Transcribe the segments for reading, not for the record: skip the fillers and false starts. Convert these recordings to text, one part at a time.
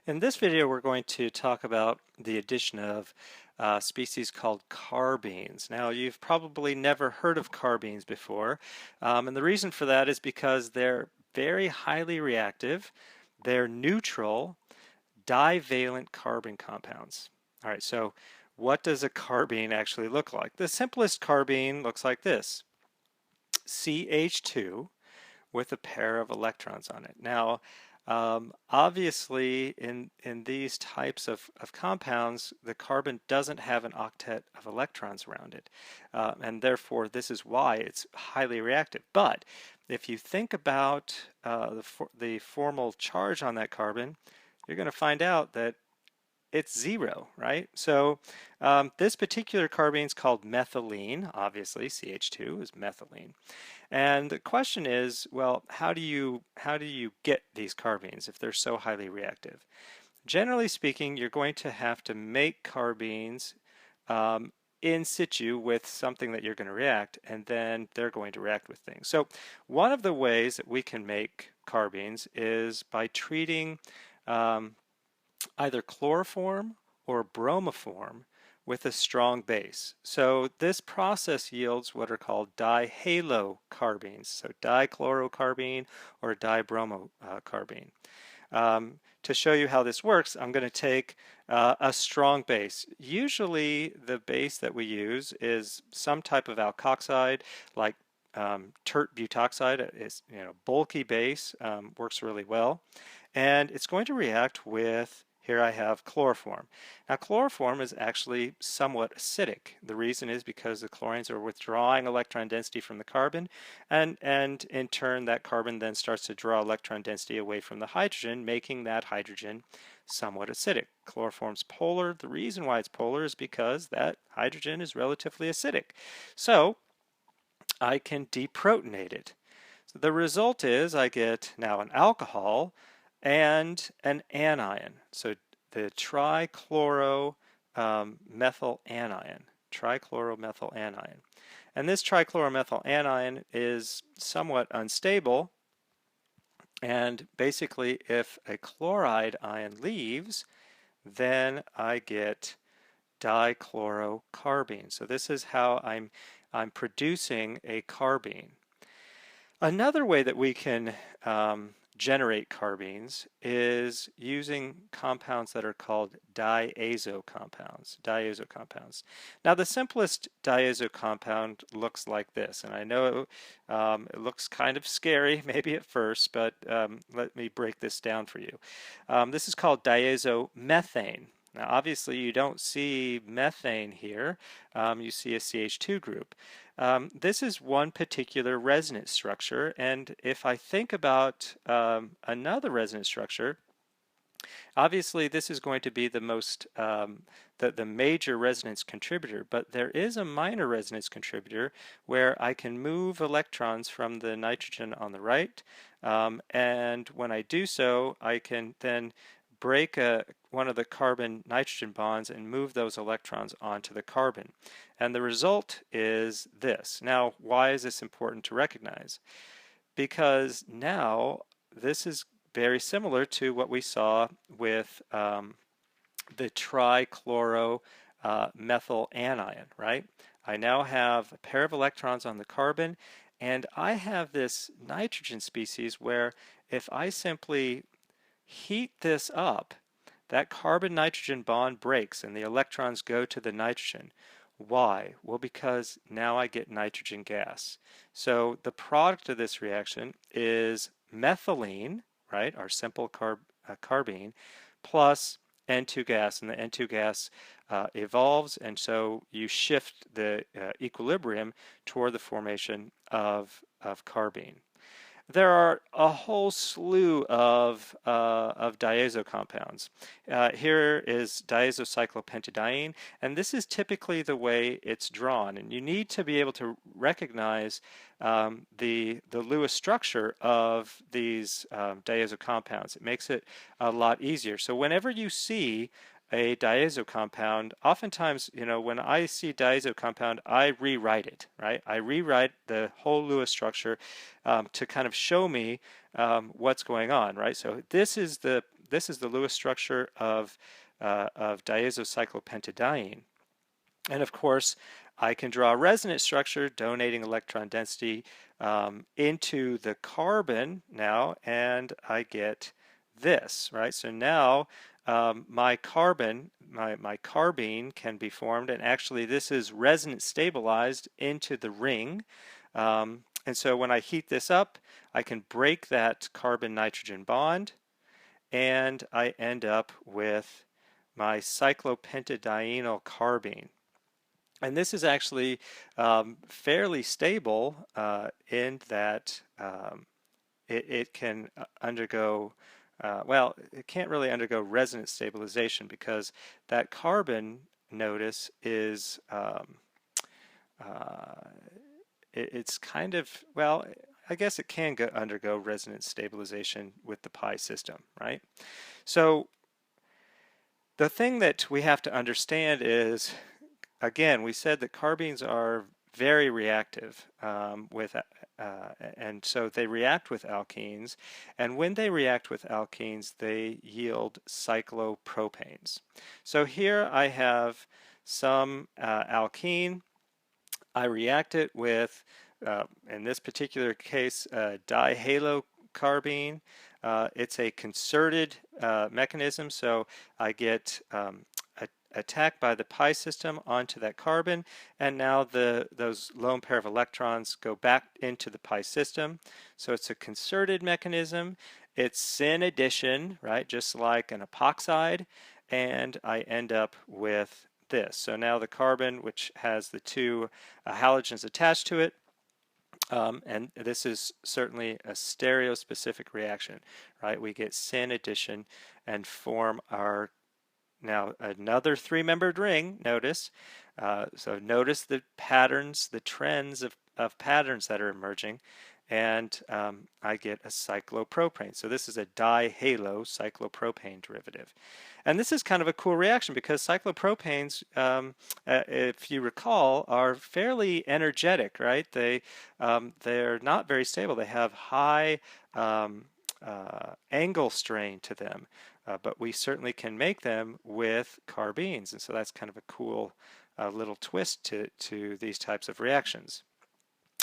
In this video, we're going to talk about the addition of a species called carbenes. Now, you've probably never heard of carbenes before, and the reason for that is because they're very highly reactive, they're neutral, divalent carbon compounds. All right, so what does a carbene actually look like? The simplest carbene looks like this: CH2 with a pair of electrons on it. Now, obviously, in these types of compounds, the carbon doesn't have an octet of electrons around it, and therefore this is why it's highly reactive. But if you think about the formal charge on that carbon, you're going to find out that it's zero, right? So this particular carbene is called methylene. Obviously, CH2 is methylene. And the question is, well, how do you get these carbenes if they're so highly reactive? Generally speaking, you're going to have to make carbenes in situ with something that you're going to react, and then they're going to react with things. So one of the ways that we can make carbenes is by treating um, either chloroform or bromoform with a strong base. So this process yields what are called dihalocarbene, so dichlorocarbene or dibromocarbene. To show you how this works, I'm going to take a strong base. Usually the base that we use is some type of alkoxide like tert butoxide. It's bulky base, works really well, and it's going to react with, here I have chloroform. Now chloroform is actually somewhat acidic. The reason is because the chlorines are withdrawing electron density from the carbon, and in turn that carbon then starts to draw electron density away from the hydrogen, making that hydrogen somewhat acidic. Chloroform's polar. The reason why it's polar is because that hydrogen is relatively acidic. So I can deprotonate it. So the result is I get now an alcohol and an anion. So the trichloromethyl anion, trichloromethyl anion. And this trichloromethyl anion is somewhat unstable. And basically, if a chloride ion leaves, then I get dichlorocarbene. So this is how I'm producing a carbene. Another way that we can generate carbenes is using compounds that are called diazo compounds. Diazo compounds. Now, the simplest diazo compound looks like this, and I know it looks kind of scary, maybe at first, but let me break this down for you. This is called diazomethane. Now, obviously, you don't see methane here. You see a CH2 group. This is one particular resonance structure, and if I think about another resonance structure, obviously this is going to be the most the major resonance contributor, but there is a minor resonance contributor where I can move electrons from the nitrogen on the right, and when I do so, I can then break one of the carbon-nitrogen bonds and move those electrons onto the carbon. And the result is this. Now, why is this important to recognize? Because now this is very similar to what we saw with the trichloromethyl anion, right? I now have a pair of electrons on the carbon, and I have this nitrogen species where if I simply heat this up, that carbon-nitrogen bond breaks and the electrons go to the nitrogen. Why? Well, because now I get nitrogen gas. So the product of this reaction is methylene, right, our simple carbene, plus N2 gas, and the N2 gas evolves, and so you shift the equilibrium toward the formation of carbene. There are a whole slew of diazo compounds. Here is diazocyclopentadiene, and this is typically the way it's drawn. And you need to be able to recognize the Lewis structure of these diazo compounds. It makes it a lot easier. So whenever you see a diazo compound, oftentimes, when I see diazo compound, I rewrite it, right? I rewrite the whole Lewis structure to kind of show me what's going on, right? So this is the Lewis structure of diazocyclopentadiene. And of course, I can draw a resonance structure donating electron density into the carbon now, and I get this, right? So now my carbine can be formed, and actually this is resonance stabilized into the ring. And so when I heat this up, I can break that carbon-nitrogen bond, and I end up with my cyclopentadienyl carbene. And this is actually fairly stable in that it can undergo, well, it can't really undergo resonance stabilization because that carbon, notice, is it's kind of, well, I guess it can undergo resonance stabilization with the pi system, right? So the thing that we have to understand is, again, we said that carbenes are very reactive and so they react with alkenes, and when they react with alkenes, they yield cyclopropanes. So here I have some alkene. I react it with, in this particular case, dihalocarbene. It's a concerted mechanism, so I get attacked by the pi system onto that carbon, and now those lone pair of electrons go back into the pi system. So it's a concerted mechanism. It's syn addition, right, just like an epoxide, and I end up with this. So now the carbon, which has the two halogens attached to it, and this is certainly a stereospecific reaction, right? We get syn addition and form our now another three-membered ring, notice. So notice the patterns, the trends of patterns that are emerging, and I get a cyclopropane. So this is a dihalo cyclopropane derivative. And this is kind of a cool reaction because cyclopropanes, if you recall, are fairly energetic, right? They're not very stable. They have high angle strain to them. But we certainly can make them with carbenes, and so that's kind of a cool little twist to these types of reactions.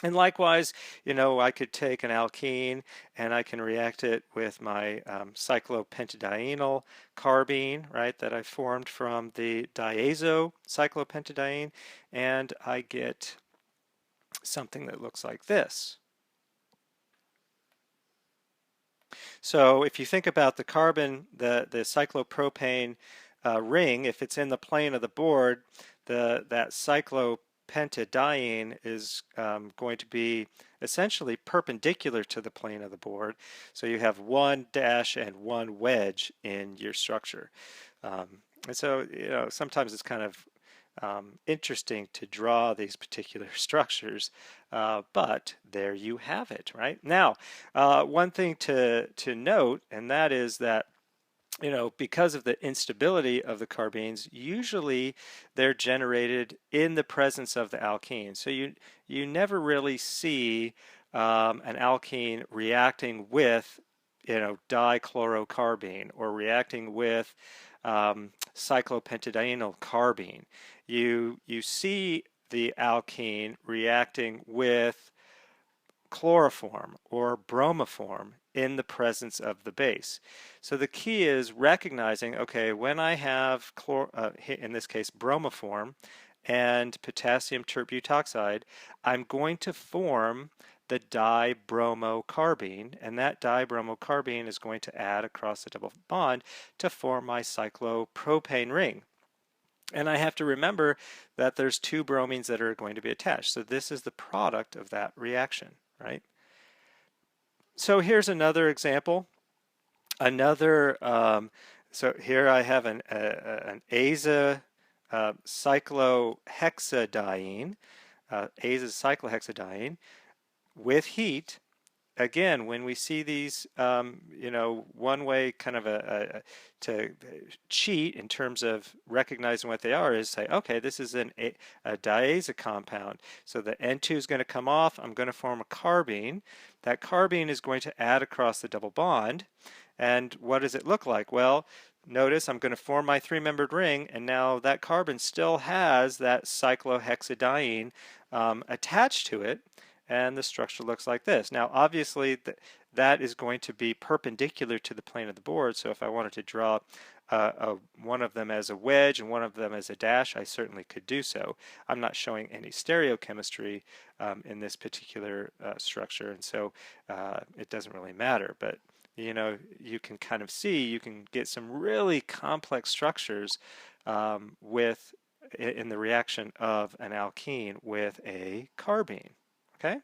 And likewise, I could take an alkene and I can react it with my cyclopentadienyl carbene, right, that I formed from the diazo cyclopentadiene, and I get something that looks like this. So if you think about the carbon, the cyclopropane ring, if it's in the plane of the board, that cyclopentadiene is going to be essentially perpendicular to the plane of the board. So you have one dash and one wedge in your structure. And so, sometimes it's kind of interesting to draw these particular structures, but there you have it, right? Now, one thing to note, and that is that because of the instability of the carbenes, usually they're generated in the presence of the alkene. So you never really see an alkene reacting with dichlorocarbene or reacting with cyclopentadienyl carbene. You see the alkene reacting with chloroform or bromoform in the presence of the base. So the key is recognizing, okay, when I have, in this case, bromoform and potassium terbutoxide, I'm going to form the dibromocarbene, and that dibromocarbene is going to add across the double bond to form my cyclopropane ring. And I have to remember that there's two bromines that are going to be attached. So this is the product of that reaction, right? So here's another example. So here I have an aza cyclohexadiene, aza cyclohexadiene with heat, again, when we see these, you know, one way kind of to cheat in terms of recognizing what they are is say, okay, this is a diazo compound. So the N2 is going to come off. I'm going to form a carbene. That carbene is going to add across the double bond. And what does it look like? Well, notice I'm going to form my three-membered ring, and now that carbon still has that cyclohexadiene attached to it, and the structure looks like this. Now, obviously, that is going to be perpendicular to the plane of the board, so if I wanted to draw one of them as a wedge and one of them as a dash, I certainly could do so. I'm not showing any stereochemistry in this particular structure, and so it doesn't really matter. But you know, you can kind of see, you can get some really complex structures with in the reaction of an alkene with a carbene. Okay?